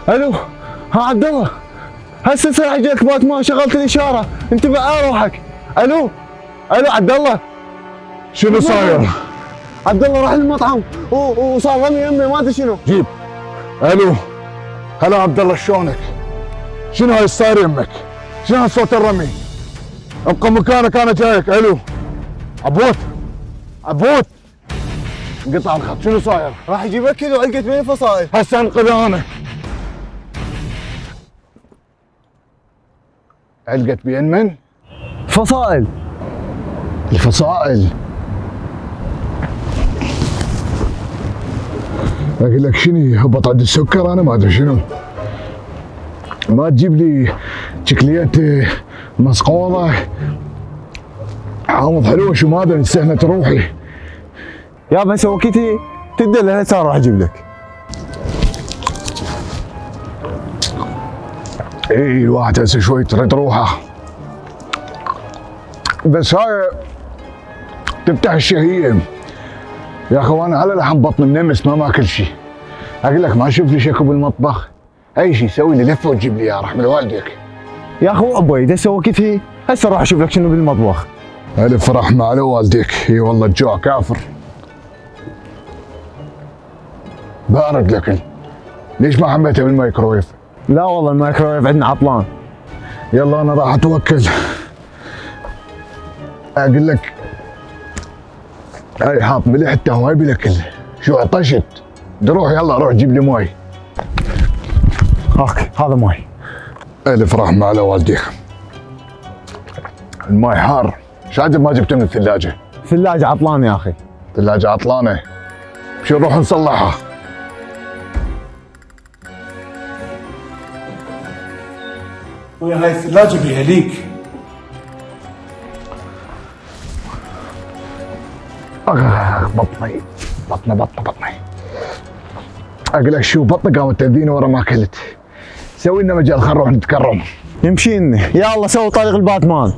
الو، ها عبد الله، هسه سرع جاك باتمان، شغلت الاشاره، انتبه على روحك. الو عبد الله، شنو صاير؟ عبد الله راح المطعم وصار رمي يمي ما ادري شنو. جيب. الو، هلا عبد الله شلونك؟ شنو هاي صاير يمك؟ شنو هالصوت الرمي؟ ابقى مكانك انا جايك. الو عبود انقطع الخط، شنو صاير؟ راح يجيب اكل وعلقت بين الفصائل. هسه انقذ انا. علقت بين من؟ فصائل. الفصائل. اقول لك شنو، هبط عند السكر انا ما ادري شنو. ما تجيب لي شكليات مسقوضه حامض حلوه شو ما ادري استهنت روحي. يابا هسه وقتي تدل هسه راح اجيب لك. اي الواحد هسه شوي ترد روحه، بس هاي تفتح الشهيه يا اخوان. على لحم بطن النمس ما ماكل شيء. اقول لك ما اشوف لي شكو بالمطبخ، اي شيء سوي لي لفه وتجيب لي اياه رحم والديك. يا اخو ابوي هسه وقتي، هسه راح اشوف لك شنو بالمطبخ. الف رحمه على والديك. اي والله الجوع كافر. بارد الاكل، ليش ما حميته بالميكروويف؟ لا والله الميكروويف عندنا عطلان. يلا انا راح اتوكل. اقول لك هاي حاط ملح حتى ما يبي الاكل، شو عطشت. روح يلا روح جيب لي ماي. هاك هذا ماي. الف رحمه على والديك. الماي حار، شاجر ما جبته من الثلاجه. الثلاجه عطلان يا اخي. الثلاجه عطلانه، شو نروح نصلحها. ويا هاي الثلاجة بيها ليك. بطني بطني. اقول لك شو بطني قامت تأذيني ورا ما اكلت. سوي لنا مجال خل نروح نتكرم. يمشيني يا الله سوي طريق الباتمان.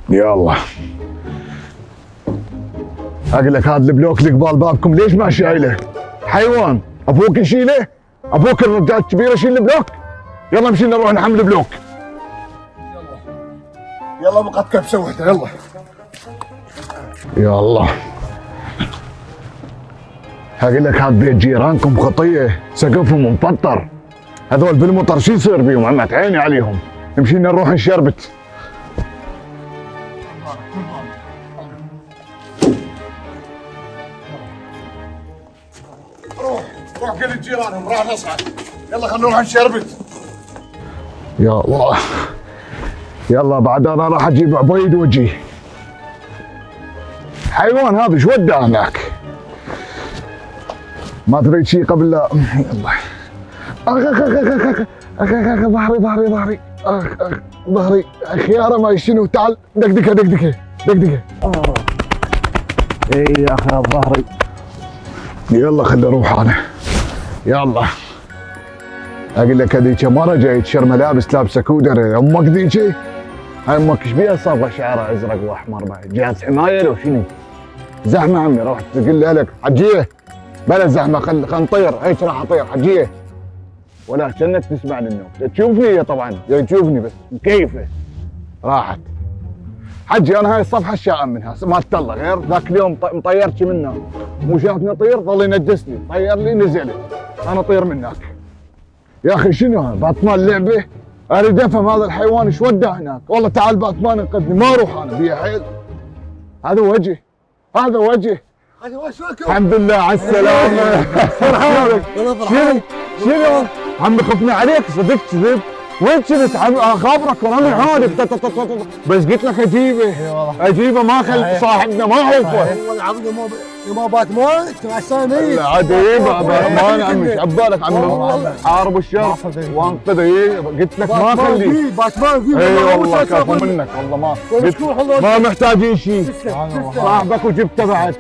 يا الله. اقول لك هذا البلوك اللي قبال بابكم ليش ما شايله؟ حيوان، ابوك يشيله؟ ابوك الرجال الكبير يشيل البلوك؟ يلا مشي نروح نحمل البلوك. يلا بقى كيف سويته يلا. يا الله. اقول لك هذا بيت جيرانكم خطيه، سقفهم مفطر. هذول بالمطر شو يصير بيهم؟ عمت عيني عليهم. مشينا نروح نشربت. روح قل جيرانهم راح نصعد. يلا خلينا نروح نشربت. يا الله. يلا بعد انا راح اجيب عبيد واجي. حيوان هذا شو وده هناك؟ ما تريد شيء قبل لا. يلا. ظهري ظهري خياره ما شنو. تعال دقدقه. اي يا اخي ظهري. يلا خلي اروح انا. يلا. اقول لك هذيك مره جاي تشر ملابس لابسه كودر. امك ذيك هاي امك ايش بيها صاغه شعرها ازرق واحمر بعد؟ جهاز حمايه لو شنو؟ زحمه عمي. روح تقول لك حجيه بلا زحمه خل نطير. هيك راح اطير حجيه ولا كأنك تسمعني النوم. تشوفني هي طبعا تشوفني بس مكيفه. راحت حجي. انا هاي الصفحه الشائم منها ما الله غير ذاك اليوم مطيرتش منها. مو شافني اطير ظل ينجسني، طير لي نزلت انا اطير منك. يا اخي شنو هذا؟ باتمان لعبه؟ اريد افهم هذا الحيوان ايش وده هناك. والله تعال باتمان انقذني ما اروح انا بيها حيل. هذا وجه الحمد لله على السلامه. فرحانك شنو عمي خفنا عليك صدق كذب. وين كنت اخابرك وراني عارف بس قلت لك اجيبه ما خل صاحبنا ما عرفه. والله العظيم يما باتمان تبع السامي. عاد يبا باتمان عمي ايش عبالك عمي حارب الشر وانقذه. قلت لك ما خليه باتمان في اي والله كفو منك والله ما محتاجين شيء. صاحبك وجبته بعد.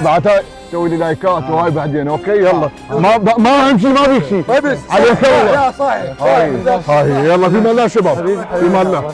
بعدها سوي لي لايكات وهاي بعدين اوكي. يلا ما اهم شيء ما في شيء عليك والله. يا صاحب هاي يلا في مال الله شباب في مال الله.